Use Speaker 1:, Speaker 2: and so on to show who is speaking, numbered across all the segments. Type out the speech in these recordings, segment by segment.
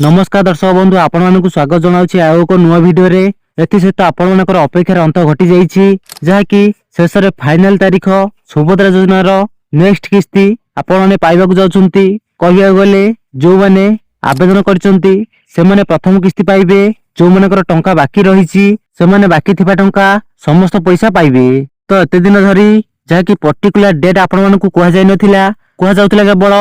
Speaker 1: नमस्कार दर्शक बंधु आपण स्वागत जनाऊँ आउ एक नुआ भिडियो रे एसत आपण अपेक्षार अंत घटी जाइए जहाँकि शेष में फाइनाल तारीख सुभद्रा योजनार नेक्स्ट किस्ती आपण पाइबाकू जाउछंती। कहया गले जो माने आवेदन करचंती से माने प्रथम किस्ती पाइबे, जो मानकर टंका बाकी रही से माने बाकी थिबा टंका समस्त पैसा पाइबे। तो एते दिन धरी जहाँकि पर्टिकुलर डेट आपण मानकू कह जाय नथिला, कह जाउतिला केवल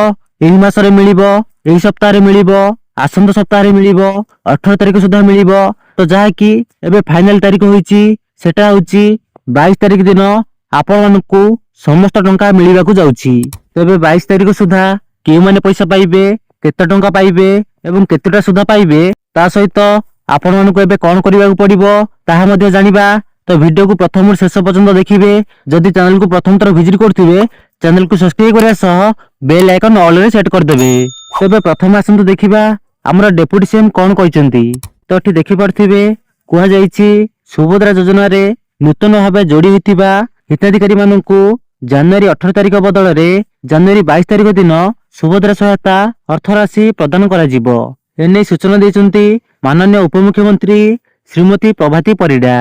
Speaker 1: एही मासरे मिलिबो, एही सप्ताह रे मिलिबो, आसंत सप्ताह रे मिलिबो, 18 तारिख सुधा मिलिबो। तो जहाँकि एबे फाइनल तारीख होईची सेटा होची 22 तारिख दिन आपण मानकू समस्त टंका मिलिबाकू जाउची। तबे 22 तारिख सुधा के माने पैसा पाइबे, केते टंका पाइबे एवं केतेटा सुधा पाइबे, ता सहित आपण मानकू एबे कोन करिबाकू पड़िबो ताहा मध्ये जानिबा। तो वीडियो को प्रथम शेष पर्यंत देखिए। जदि चैनल को प्रथम थर विजिट करथिबे चैनल को सब्सक्राइब करिया सह बेल आइकन ऑल रे सेट कर देबे। तबे प्रथम आसंतु देखिबा हमर डेप्यूटी सीएम कोन कहचंती। तो एठी देखि परथिबे कुहा जाईची सुभद्रा योजना रे नूतन भाबे जोड़ी होतिबा हिताधिकारी मानकू जनवरी 18 तारिख बदल रे जनवरी 22 तारिख दिन सुभद्रा सहायता अर्थ राशि प्रदान करा जिवो। एने सूचना दैचंती माननीय उपमुख्यमंत्री श्रीमती प्रभाती परिडा।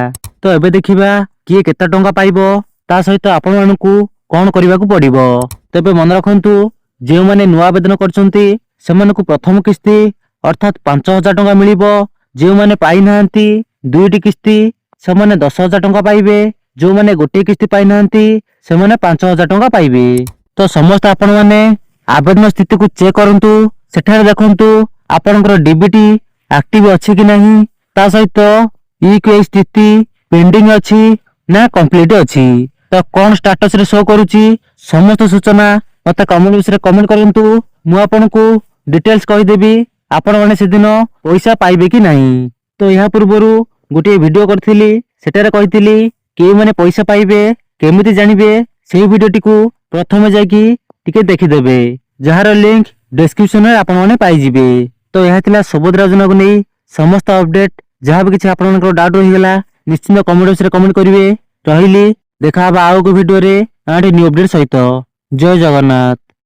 Speaker 1: तो एबे देखिबा किए केता टंका पाइबो ता सहित आपण मानकू कोन करिबाकू पड़िबो। तबे मन रखंतु जे माने नुआ आवेदन करचंती सेमानकू प्रथम किस्ती अर्थात 5000 टंका मिलिबो। जे माने पाइ नाहंती दुईटी किस्ती से माने 10000 टंका पाइबे। जो माने गोटे किस्ती पाइ नाहंती से माने 5000 टंका पाइबे। तो समस्त आपण माने आवेदन स्थिति को चेक करंतु, सेठारे देखंतु आपनकर डीबीटी एक्टिव अछि कि नहीं, ता सहित ईक्यूआई स्थिति पेंडिंग अछि ना कंप्लीट अछि, तो कोन स्टेटस रे शो करूची समस्त सूचना मते कमेंट विषय कमेंट करंतु। मु आपनकू डिटेल्स कहि देबी आपण माने से दिन पैसा पाइबे कि नहीं। तो यहा पूर्वरु गोटे वीडियो करथिली, सेटारे कहिथिली के माने पैसा पाइबे केमिति जानिबे, सेही वीडियोटी को प्रथमे जाकी टिके देखि देबे, जहार लिंक डिस्क्रिप्शन रे आपण माने पाइ जिबे। तो यहा थिला सुभद्रा योजना को नै समस्त अपडेट। जहा भी किछि आपनकर डाउट रहि गेला निश्चित कमेंट बॉक्स रे कमेंट करिवे। रहिली देखा बा आउ को वीडियो रे आडे न्यू अपडेट सहित। जय जगन्नाथ।